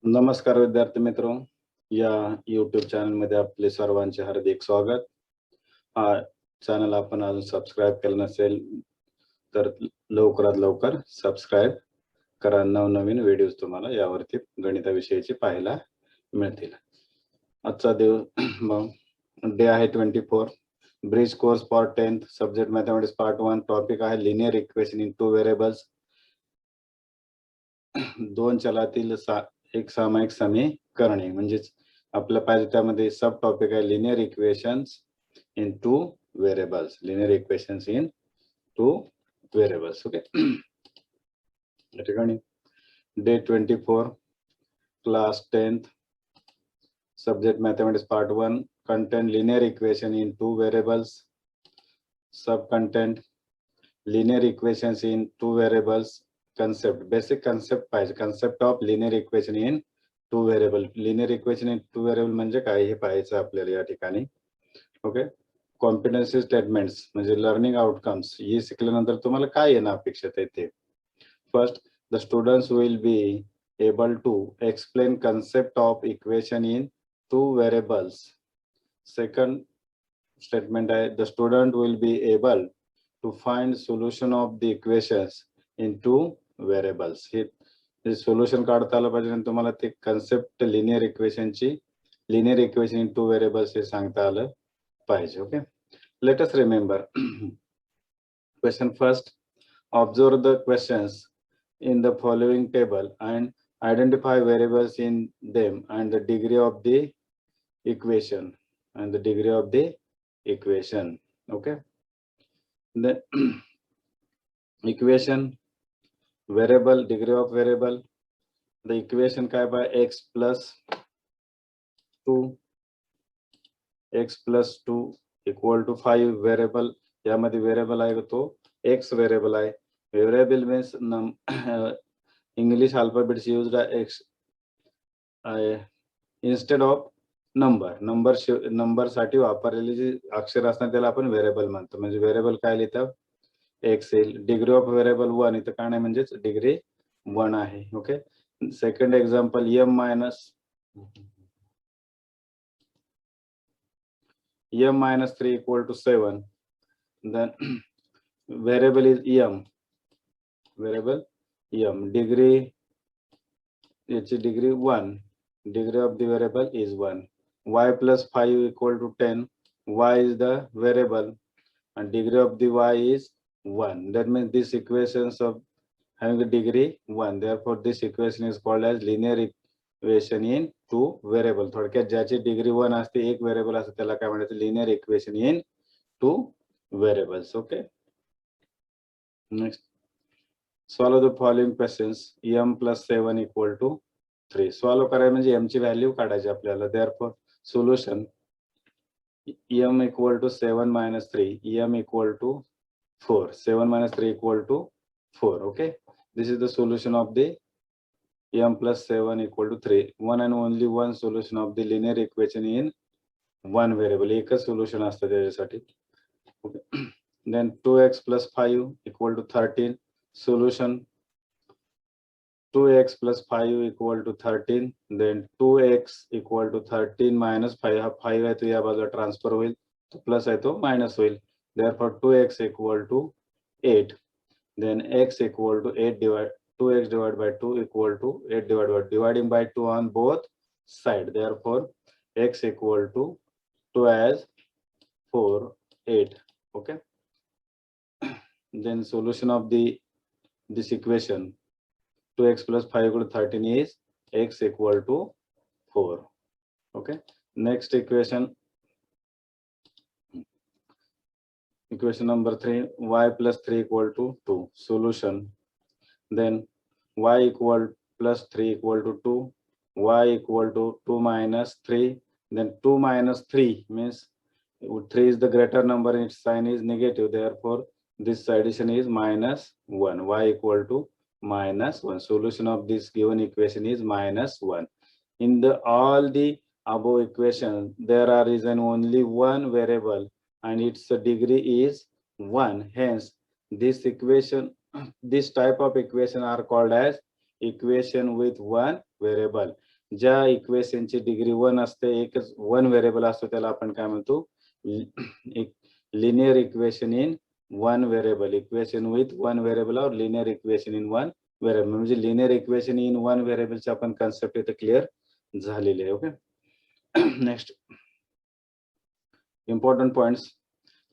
नमस्कार विद्यार्थी मित्रो, या यूट्यूब चॅनल मध्ये आपले सर्वांचे हार्दिक स्वागत। हा चॅनल आपण अजून सबस्क्राइब केलं नसेल तर लवकरात लवकर सबस्क्राइब करा। नवनवीन व्हिडिओज तुम्हाला यावरती गणिताविषयीचे पाहायला मिळतील। आजचा दिवस डे आहे 24, bridge course for 10th, subject mathematics part 1, topic आहे लिनियर इक्वेशन इन 2 व्हेरिएबल्स। दोन चलातील एक सामायिक समीकरणे, म्हणजेच आपल्या पाहिजे त्यामध्ये सब टॉपिक आहे linear equations in 2 variables. Linear equations in 2 variables. Okay, या ठिकाणी day 24, class 10th, subject mathematics part 1, content linear equation in 2 variables. Sub content linear equations in 2 variables. concept, basic concept पाहिजे, concept of linear equation in 2 variable। linear equation in 2 variable म्हणजे काय हे पाहायचं आपल्याला या ठिकाणी। Okay, competency statements म्हणजे learning outcomes, हे शिकल्यानंतर तुम्हाला काय येणं अपेक्षित आहे ते। First, the students will be able to explain concept of equation in 2 variables। Second statement आहे, the student will be able to find solution of the equations in 2 variables. हे सोल्युशन काढता आलं पाहिजे आणि तुम्हाला ते कन्सेप्ट लिनियर इक्वेशनची, linear equation in 2 variables हे सांगता आलं पाहिजे। Okay, let us remember question first. Observe the questions in the following table and identify variables in them and the degree of the equation and the degree of the equation। okay, the equation, variable, degree of variable, the equation काय by x plus 2 equal to 5 variable। यामध्ये variable आहे तो x variable आहे। variable means English alphabets used x instead of number साठी वापरलेली जी अक्षर असतात त्याला आपण व्हेरिएबल म्हणतो। म्हणजे व्हेरिएबल काय लिहितं x येईल। डिग्री ऑफ व्हेरिएबल 1, इथं काय नाही म्हणजेच डिग्री 1 आहे। Okay, second example, m minus 3 equal to 7, then variable is degree, याची degree 1, degree of the variable is 1। y plus 5 equal to 10, y is the variable and degree of the y is 1। that means this equations of having a degree 1, therefore this equation is called as linear equation in 2 variable। थोडक्यात ज्याची degree 1 असते, एक variable असते, त्याला काय म्हणायचं, linear equation in 2 variables. Okay, next, solve the following questions. m plus 7 equal to 3 solve करायचं म्हणजे m ची व्हॅल्यू काढायची आपल्याला। therefore solution m equal to 7 minus 3, m equal to 4, 7 minus 3 equal to 4। okay, this is the solution of the m plus 7 equal to 3, one and only one solution of the linear equation in 1 variable। एकच solution असतं त्याच्यासाठी। okay, then 2x plus 5 equal to 13 solution, 2x plus 5 equal to 13, then 2x equal to 13 minus 5, हा 5 आहे तो या बाजूला transfer होईल, तो प्लस आहे तो मायनस होईल। therefore 2x equal to 8, then x equal to 8 2x divided by 2 equal to 8 dividing by 2 on both side, therefore x equal to 2 as 4 8। okay, then solution of this equation 2x plus 5 equal to 13 is x equal to 4। okay, next equation number 3, y plus 3 equal to 2 solution, then y equal plus 3 equal to 2, y equal to 2 minus 3, then 2 minus 3 means 3 is the greater number, its sign is negative, therefore this addition is minus 1, y equal to minus 1। solution of this given equation is minus 1। in the all the above equation there are is an only one variable and its degree is 1, hence this equation, this type of equation are called as equation with one variable। ज्या इक्वेशनची degree 1 असते, एकच 1 variable असतो, त्याला आपण काय म्हणतो, linear equation in 1 variable, equation with 1 variable और linear equation इन 1 variable. म्हणजे लिनियर इक्वेशन इन 1 व्हेरिएबलची आपण कन्सेप्ट इथे क्लिअर झालेली आहे. Okay. Next important points,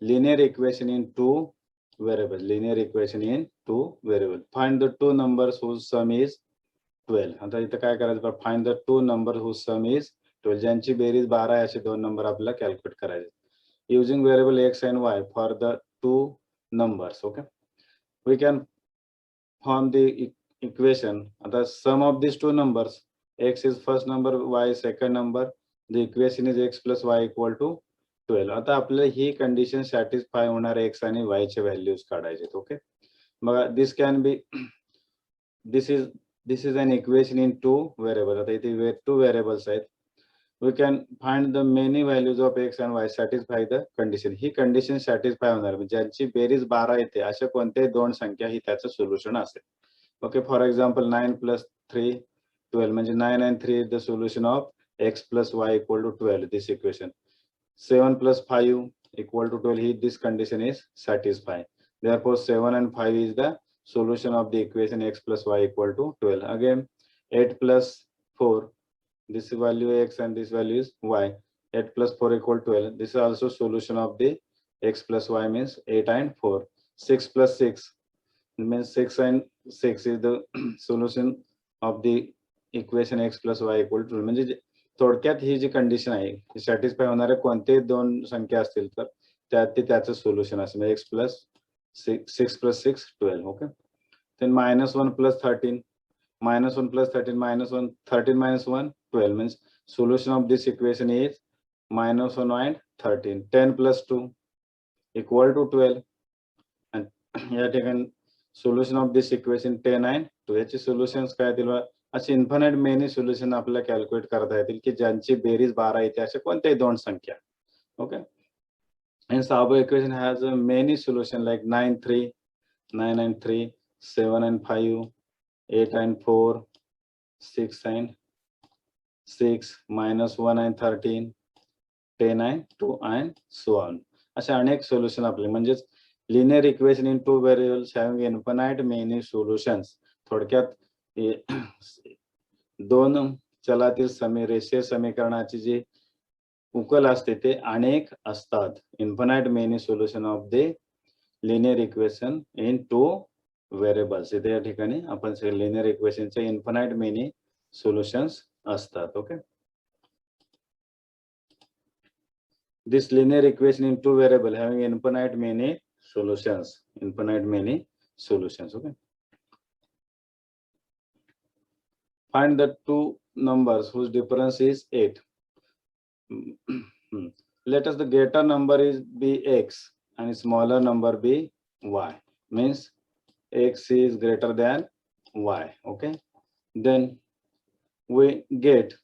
linear equation in 2 variables, linear equation in 2 variables. Find the two numbers whose sum is 12. आता इथं काय करायचं, find the two numbers whose sum is 12, ज्यांची बेरीज 12 आहे, असे दोन नंबर आपल्याला कॅल्क्युलेट करायचे. Using variable x and y for the two numbers. Okay, we can form the equation. The sum of these two numbers, x is first number, y is second number. The equation is x plus y equal to 12. आता आपल्याला ही condition satisfy होणार x आणि y चे values काढायचे. Okay, बघा, this can be, this is an equation in 2 variable. आता इथे 2 variables आहेत. we can find the many values of x and y satisfy the condition. ही कंडिशन सॅटिस्फाय होणार, म्हणजे ज्यांची बेरीज 12 येते अशा कोणत्याही दोन संख्या ही त्याचं सोल्युशन असेल. ओके, फॉर एक्झाम्पल 9 + 3 12, म्हणजे 9 and 3 is the solution of x plus y equal to 12, this equation. 7 + 5 equal to 12, this condition is satisfied. Therefore 7 and 5 is the solution of the equation x plus y equal to 12. Again 8 + 4, this value x and this value is y. 8 + 4 equal to 12. This is also solution of the x plus y, means 8 and 4. 6 + 6 means 6 and 6 is the solution of the equation x plus y equal to 12. म्हणजे थोडक्यात ही जी condition आहे satisfy होणारे कोणते दोन संख्या असतील तर त्याचं सोल्युशन असेल. x plus 6 + 6 12. Okay, then -1 + 13, -1 + 13, -1 13 - 1 12, means solution of this equation is -1 and 13. 10 + 2 equal to 12, and या ठिकाणी solution of this equation 10 and 2. याचे सोल्युशन्स काय येतील, असे इन्फिनिट मेनी सोल्युशन आपल्याला कॅल्क्युलेट करता येतील की ज्यांची बेरीज 12 येते अशा कोणत्याही दोन संख्या. Okay, hence our equation has a many solution like 9 and 3, 7 and 5, 8 and 4, 6 and 6, -1 and 13, 10 and 2 and so on. अशा अनेक सोल्युशन आपले, म्हणजेच linear equation in 2 variables having infinite many solutions. थोडक्यात दोन चलातील रेषीय समीकरणाची जी उकल असते ते अनेक असतात. Infinite many solution of the linear equation in 2 variables. इथे या ठिकाणी आपण लिनियर इक्वेशनचे इन्फिनाइट मेनी सोल्युशन्स असतात. Okay, this linear equation in 2 variable having infinite many solutions, okay. Find the two numbers whose difference is 8. Let us the greater number is be x and smaller number be y, means x is greater than y. Okay, then we get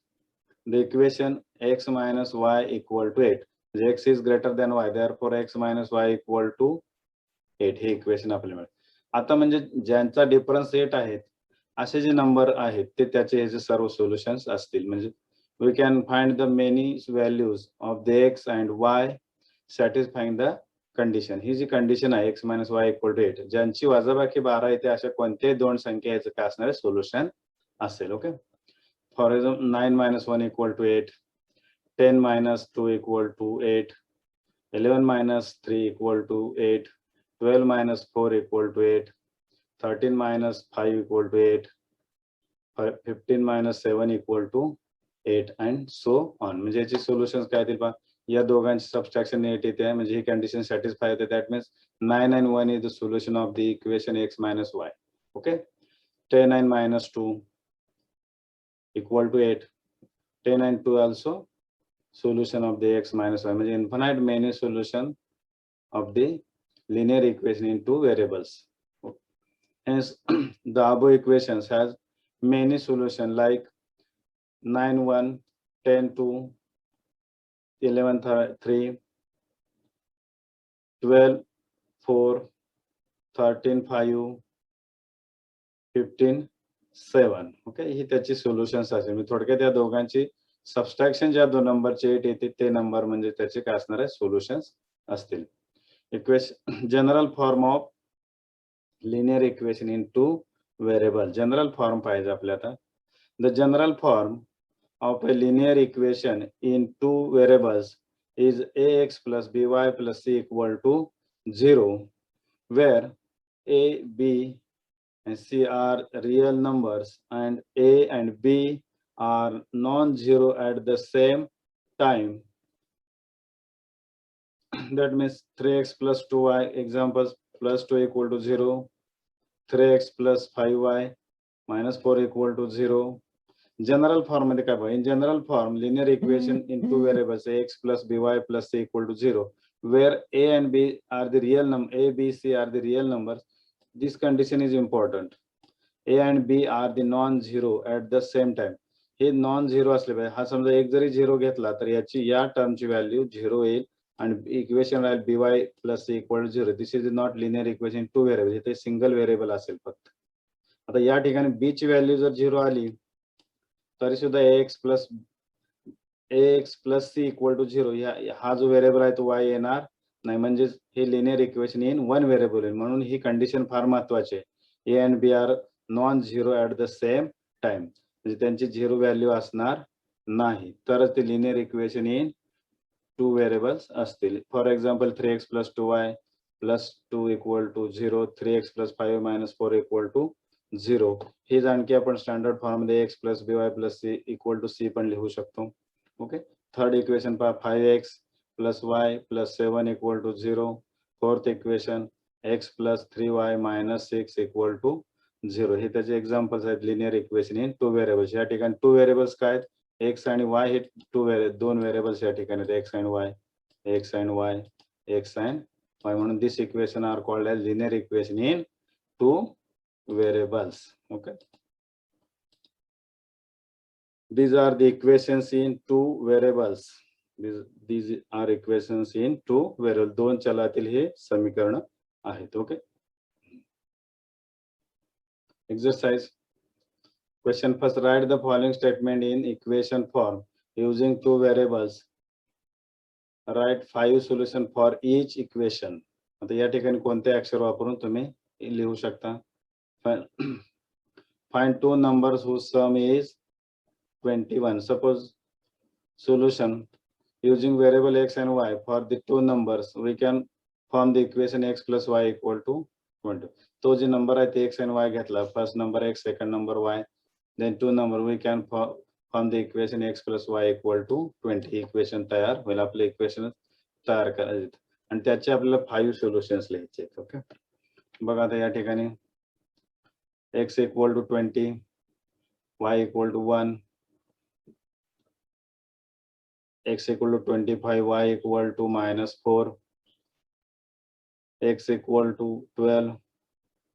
the equation x minus y equal to 8. x is greater than y, therefore x minus y equal to 8. हे equation आपल्याला मिळेल. आता म्हणजे ज्यांचा difference 8 आहे असे जे number आहेत ते त्याचे हे सर्व सोल्युशन्स असतील. म्हणजे we can find the many values of the x and y satisfying the condition. ही जी कंडिशन आहे x minus y equal to 8, ज्यांची वजाबाकी 12 येते अशा कोणत्याही दोन संख्या याचं काय असणार आहे, सोल्युशन असेल. Okay, for example 9 - 1 equal to 8, 10 - 2 equal to 8, 11 - 3 equal to 8, 12 - 4 equal to 8, 13 - 5 equal to 8, 15 - 7 equal to 8 and so on. म्हणजे याचे सोल्युशन्स काय येतील पहा, या दोघांची सबट्रॅक्शन 8 येते आहे, म्हणजे ही कंडिशन सॅटिस्फाय होते. That means 9 and 1 is the solution of the equation x minus y. Okay, 10 and -2 equal to 8, 10 and 2 also solution of the x minus y, म्हणजे infinite many solution of the linear equation in 2 variables. Hence the above equations has many solution like 9 1, 10 2, 11 3, 12 4, 13 5, 15 7. Okay, ही त्याची solutions असेल. मी थोडक्यात या दोघांची subtraction ज्या दोन नंबरचे 8 येते ते नंबर म्हणजे त्याचे काय असणार आहे, सोल्युशन्स असतील. Equation general form of linear equation in two variable. General form पाहिजे आपल्याला. The general form of a linear equation in two variables is ax plus by plus c equal to 0, where a, b, and c are real numbers and a and b are non-zero at the same time. That means 3x plus 2y, examples, plus 2 equal to 0, 3x plus 5y minus 4 equal to 0. General form मध्ये काय बघा, in general form linear equation in two variables x plus by plus c equal to 0, where a and b are the real number, a, b, c are the real numbers. This condition is important. a and b are the non-zero at the same time. हे non zero असले पाहिजे. हा समजा एक जरी zero घेतला तर याची या टर्मची व्हॅल्यू झिरो येईल आणि equation Raheel by plus c equal to 0. This is not linear equation two variable. इथे सिंगल व्हेरिएबल असेल फक्त. आता या ठिकाणी b ची व्हॅल्यू जर झिरो आली तरी सुद्धा ax plus c equal to 0, हा जो व्हेरिएबल आहे तो y येणार नाही. म्हणजे हे linear equation in one variable येईल. म्हणून ही कंडिशन फार महत्वाची आहे. a and b are non zero at the same time, म्हणजे त्यांची झिरो व्हॅल्यू असणार नाही तरच ते linear equation in two variables असतील. For example 3x plus 2y plus 2 equal to 0, 3x plus 5y minus 4 equal to 0. हेच आणखी आपण standard form मध्ये x plus by plus c equal to c पण लिहू शकतो. ओके, थर्ड इक्वेशन पहा, 5x plus y plus 7 equal to 0. Fourth equation x plus 3y minus 6 equal to 0. हे त्याचे examples आहेत linear equation in two variables. या ठिकाणी two variables काय आहेत, x आणि y हे दोन व्हेरिएबल्स या ठिकाणी आहेत, x and y, x and y, x and y. म्हणून this equation are called as linear equation in two variables. Okay, these are the equations in two variables. These are equations in two variables. दोन चलातील हे समीकरण आहेत. Okay, exercise question first. Write the following statement in equation form using two variables. Write 5 solution for each equation. आता या ठिकाणी कोणते अक्षर वापरून तुम्ही लिहू शकता. Find two numbers whose sum is 21. Suppose solution using variable x and y for the two numbers, we can form the equation x plus y equal to 20. तो जो नंबर आहे ते x and y घेतला, first number x, second number y, then two number we can form the equation x plus y equal to 20. Equation तयार होईल. आपले equation तयार करायचे आणि त्याचे आपल्याला 5 सोल्युशन्स लिहायचे आहेत. ओके, बघा आता या ठिकाणी x equal to 20, y equal to 1, x equal to 25, y equal to minus 4, x equal to 12,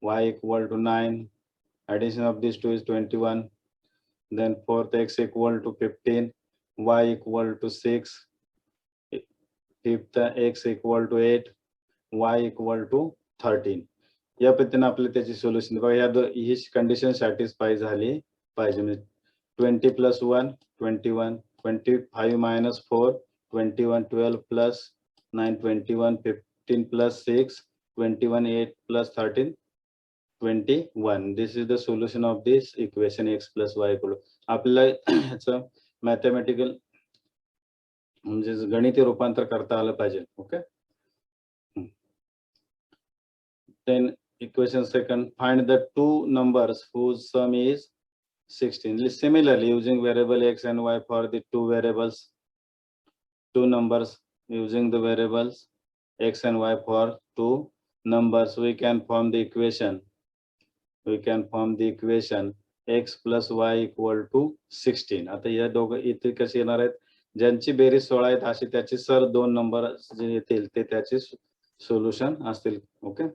y equal to 9. Addition of these two is 21. Then fourth, x equal to 15, y equal to 6. Fifth, x equal to 8, y equal to 13. या पद्धतीने आपले त्याची solution बघा. या ही condition satisfy झाली पाहिजे. म्हणजे 20 plus 1, 21, 25 minus 4, 21, 12 plus 9, 21, 15 plus 6, 21, 8 plus 13, 21. This is the solution of this equation x plus y equal to. आपल्याला ह्याचं मॅथमॅटिकल म्हणजे गणितीय रूपांतर करता आलं पाहिजे. Okay, then equation second, find the two numbers whose sum is 16. Similarly, using variable x and y for the two variables, two numbers using the variables x and y for two numbers, we can form the equation. We can form the equation x plus y equal to 16. आता या दोघं इथे कसे येणार आहेत, ज्यांची berries 16 आहेत अशी त्याची सर दोन नंबर जे येतील ते त्याचे सोल्युशन असतील. ओके,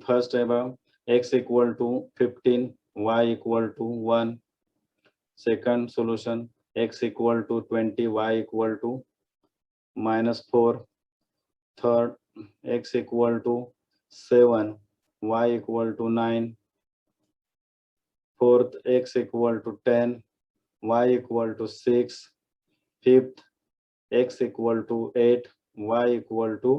फर्स्ट आहे बघा, x equal to 15, y equal to 1. Second solution, x equal to 20, y equal to minus 4. Third, x equal to 7, y equal to 9. fourth x equal to 10, y equal to 6, fifth x equal to 8, y equal to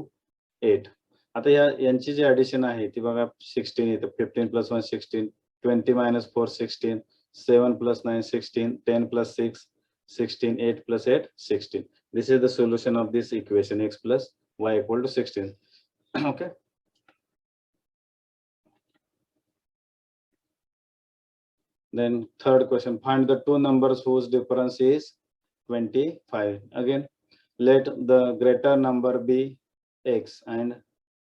8. आता यांची जी addition आहे ती बघा 16 येतं, 15 plus 1 16, 20 minus 4 16, 7 plus 9 16, 10 plus 6 16, 8 plus 8 16. This is the solution of this equation x plus y equal to 16. Okay. Then third question, find the two numbers whose difference is 25. Again, let the greater number be x and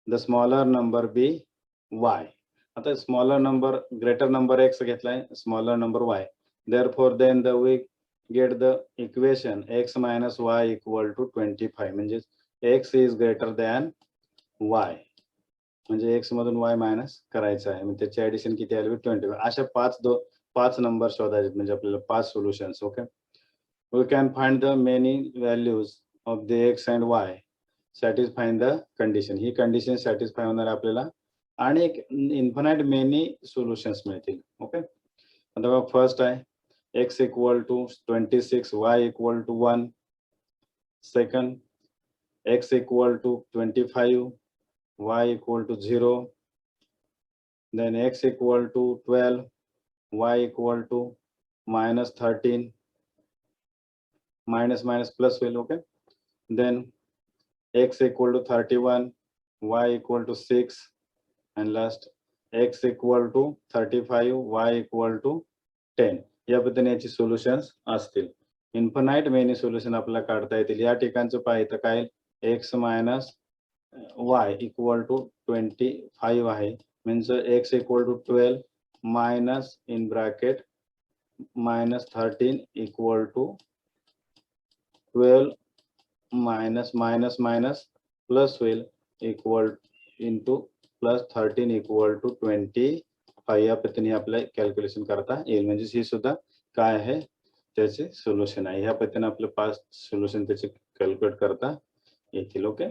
the smaller number be y. आता smaller number, greater number x घेतलाय, smaller number y. Therefore, then we get the equation x minus y equal to 25. म्हणजे x is greater than y. म्हणजे x मधून y minus करायचं आहे. म्हणजे त्याची addition किती आली 25. अशा पाच नंबर शोधायचे म्हणजे आपल्याला 5 solutions. Okay. We can find the many values of the x and y satisfying the condition. ही कंडिशन सॅटिस्फाय होणार आपल्याला आणि एक इन्फिनाइट मेनी सोल्युशन्स मिळतील. ओके. आता फर्स्ट आहे x equal to 26, y equal to 1. Second x equal to 25, y equal to 0. Then x equal to 12, y equal to minus 13. Minus minus plus will, okay. Then x equal to 31, y equal to 6, and last x equal to 35, y equal to 10. या पद्धतीने याची solutions असतील. Infinite many solution आपल्याला काढता येतील. या ठिकाणचं पाहिजे काय x minus y equal to 25 आहे, means x equal to 12 minus in bracket minus 13 equal to 12 minus minus minus plus will equal into plus 13 equal to 25. या पद्धतीने आपल्याला कॅल्क्युलेशन करता येईल. म्हणजे ही सुद्धा काय आहे त्याचे सोल्युशन आहे. ह्या पद्धतीने आपले 5 सोल्युशन त्याचे कॅल्क्युलेट करता येतील. Okay.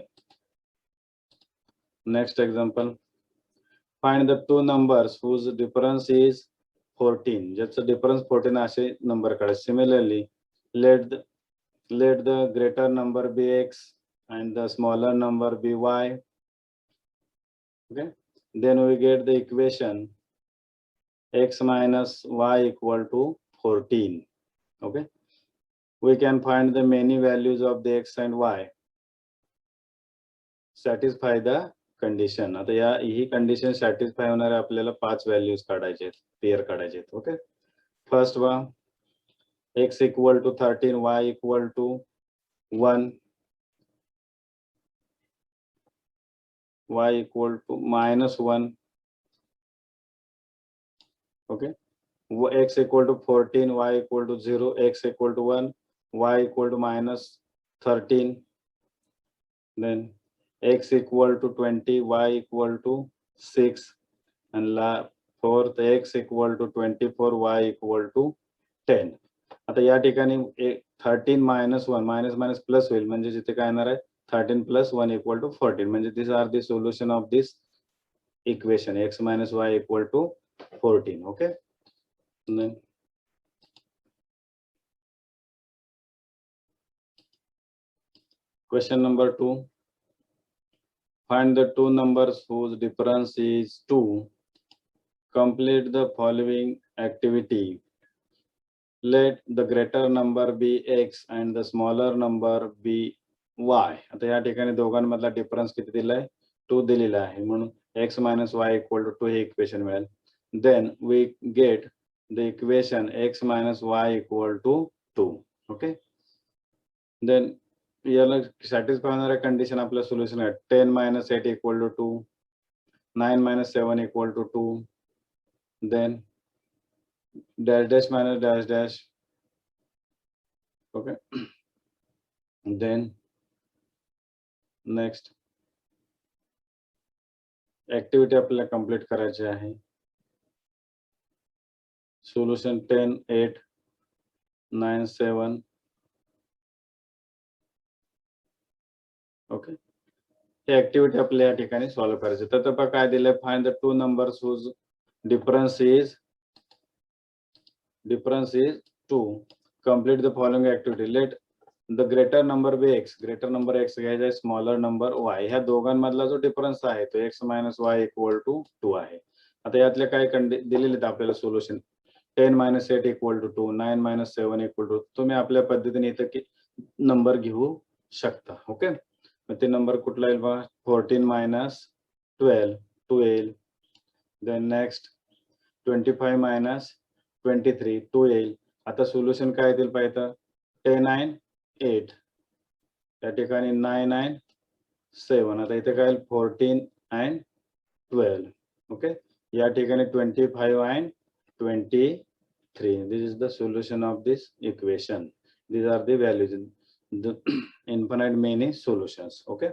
Next example, find the two numbers whose difference is 14. ज्याचं difference 14 असे नंबर काढा. Similarly, let the greater number be x and the smaller number be y. Okay. Then we get the equation x minus y equal to 14. Okay. We can find the many values of the x and y. Satisfy the condition. आता या ही condition satisfy होणारे आपल्याला 5 values काढायचे आहेत, pair काढायचे आहेत. Okay. First one x equal to 13, y equal to 1, y equal to -1. Okay. x equal to 14, y equal to 0, x equal to 1, y equal to -13. Then x equal to 20, y equal to 6, and fourth x equal to 24, y equal to 10. आता या ठिकाणी 13 minus 1 minus minus plus होईल, म्हणजे जिथे काय येणार आहे 13 plus 1 equal to 14. म्हणजे these are the solution of this equation x minus y equal to 14. Okay. Then question number 2. Find the two numbers whose difference is 2. Complete the following activity. Let the greater number be x and the smaller number be y. आता या ठिकाणी दोघांमधला difference किती दिलाय 2 दिलेला आहे, म्हणून x minus y equal to 2 हे equation मिळेल. Then we get the equation x minus y equal to 2. Okay. Then याला सॅटिस्फाय होणाऱ्या कंडिशन आपलं सोल्युशन आहे 10 minus 8 equal to 2, 9 minus 7 equal to 2, then dash dash minus dash dash. Okay. Then next activity आपल्याला complete करायची आहे. Solution 10, 8, 9, 7. Okay. ही activity आपल्याला या ठिकाणी सॉल्व्ह करायची. तर काय दिलंय, find the two numbers whose difference is difference is 2. Complete the following activity. Let the greater number be x. Greater number x घ्यायचा आहे, smaller number y. ह्या दोघांमधला जो डिफरन्स आहे तो x minus y equal to 2 आहे. आता यातले काय दिलेले आहेत आपल्याला solution. 10 minus 8 equal to 2, 9 minus 7 equal to. तुम्ही आपल्या पद्धतीने इथे नंबर घेऊ शकता. ओके, मग ते नंबर कुठला येईल बघा. 14 minus 12 2 येईल. देन नेक्स्ट 25 minus 23 2 येईल. आता सोल्युशन काय येतील पाहिजे. 10 9 8 या ठिकाणी 9 9 7. आता इथे काय 14 and 12. ओके, या ठिकाणी 25 and 23. This is the solution of this equation. These are the values, the infinite many solutions. Okay,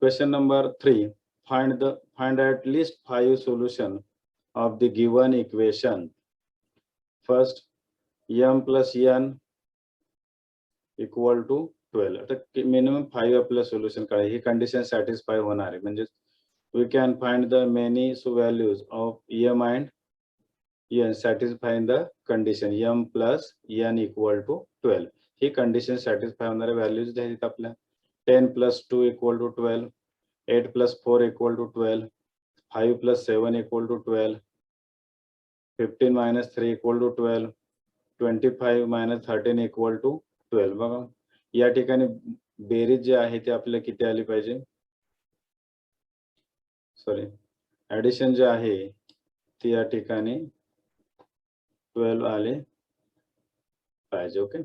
question number 3. Find at least 5 solution of the given equation. First, m plus n equal to 12. आता minimum 5 आपलं solution काढा. ही condition satisfy होणार आहे. म्हणजे we can find the many values of m and n satisfying the condition m plus n equal to 12. He condition satisfy होणारे values द्यायचे आपल्या. 10 plus 2 equal to 12, 8 plus 4 equal to 12, 5 plus 7 equal to 12, 15 minus 3 equal to 12, 25 minus 13 equal to 12. बघा या ठिकाणी berries जे आहे ते आपल्याला किती आली पाहिजे. सॉरी, ऍडिशन जे आहे ती या ठिकाणी 12 आले पाहिजे. Okay,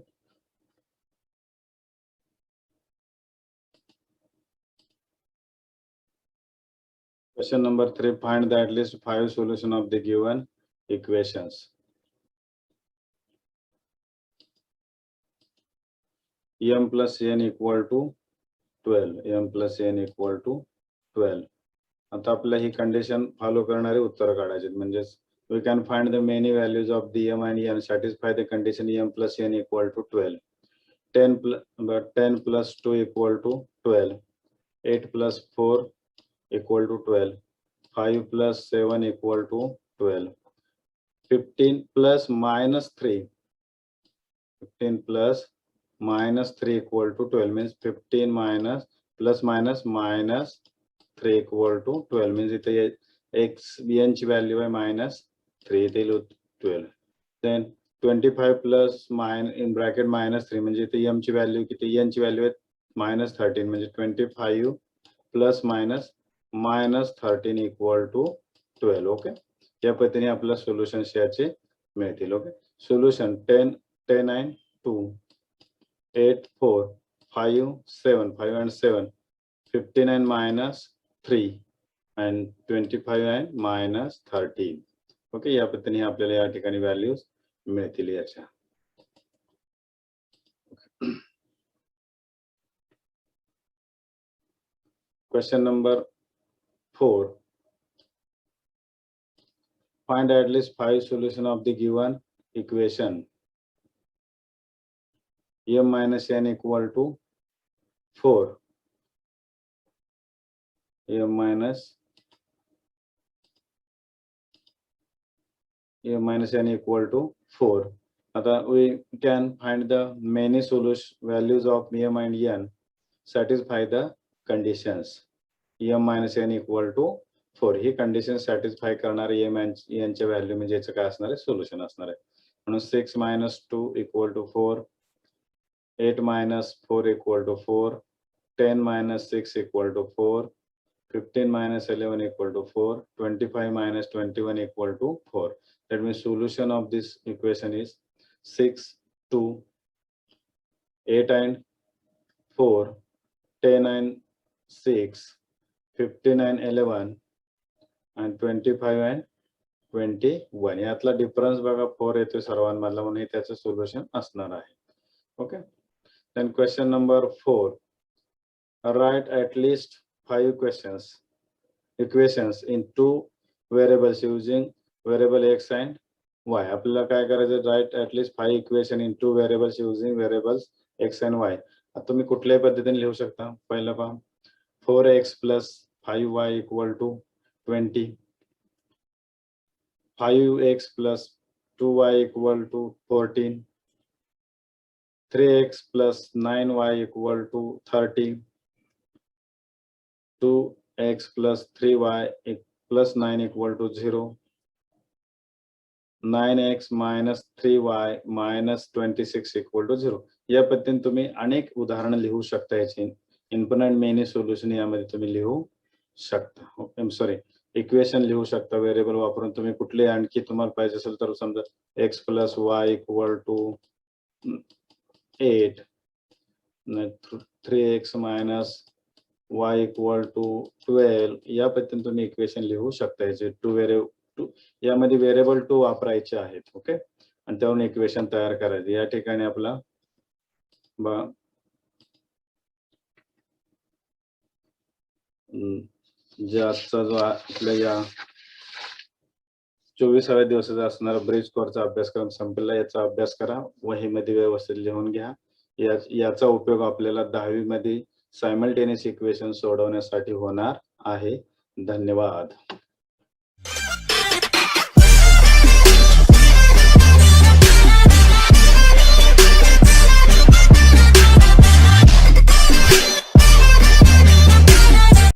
question number 3. Find the at least 5 solution of the given equations. m plus n equal to 12. m plus n equal to 12. आता आपल्याला ही कंडिशन फॉलो करणारे उत्तर काढायचे. म्हणजे we can find the many values of the m and n satisfy the condition m plus n equal to 12. 10 plus 2 equal to 12, 8 plus 4 equal to 12, 5 plus 7 equal to 12, 15 plus minus 3, 15 plus minus 3 equal to 12 means 15 minus plus minus minus 3 equal to 12 means इथे x n ची value आहे -3 इथे 12. then 25 plus in bracket -3 म्हणजे इथे m ची value किती, n ची value आहे -13 म्हणजे 25 plus minus 13 equal to 12. Okay, या पद्धतीने आपल्याला सोल्युशन याचे मिळतील. Okay, solution 10 and 2, 8 4 5 7 5 and 7, 15 and -3 and 25 and -13. Okay, या पद्धतीने आपल्याला या ठिकाणी व्हॅल्यूज मिळतील याच्या. Question number 4. Find at least 5 solution of the given equation. m minus n equal to 4. m minus n equal to 4. आता we can find the many solution values of m and n satisfy the conditions. m minus n equal to 4 he condition satisfy करणारे m n चे value म्हणजे याचं काय असणार आहे, solution असणार आहे. म्हणून 6 minus 2 equal to 4, 8 minus 4 equal to 4, 10 minus 6 equal to 4, 15 minus 11 equal to 4, 25 minus 21 equal to 4. That means solution of this equation is 6 2, 8 and 4, 10 and 6, 15 and 11 and 25 and 21. यातला डिफरन्स बघा 4 येतो सर्वांमधला, म्हणून त्याचं सोल्युशन असणार आहे. Okay, then question number 4. Write at least 5 equations in 2 variables using variable x and y. आपल्याला काय करायचं, write at least 5 equation in 2 variables using variables x and y. आता तुम्ही कुठल्याही पद्धतीने लिहू शकता. पहिलं पहा, 4x plus 5y equal to 20, 5x plus 2y equal to 14, 3x plus 9y equal to 30, 2x plus 3y plus 9 equal to 0, 9x minus 3y minus 26 equal to 0. या पद्धतीने तुम्ही अनेक उदाहरणं लिहू शकता. याची इन्फिनाइट मेनी सोल्युशन यामध्ये तुम्ही लिहू शकता. सॉरी, इक्वेशन लिहू शकता व्हेरिएबल वापरून. तुम्ही कुठले आणखी तुम्हाला पाहिजे असेल तर समजा x plus y equal to 8, 3x minus y equal to 12, या पद्धतीने तुम्ही इक्वेशन लिहू शकता. याचे यामध्ये व्हेरिएबल 2 वापरायचे आहेत. ओके, आणि त्यावरून इक्वेशन तयार करायचे. या ठिकाणी आपला आजचा जो आपल्या या 24व्या दिवसाचा असणारा ब्रिज कोर्सचा अभ्यासक्रम संपला. याचा अभ्यास करा, वहीमध्ये व्यवस्थित लिहून घ्या. याचा उपयोग आपल्याला 10वी मध्ये सायमल्टेनियस इक्वेशन सोडवण्यासाठी होणार आहे. धन्यवाद.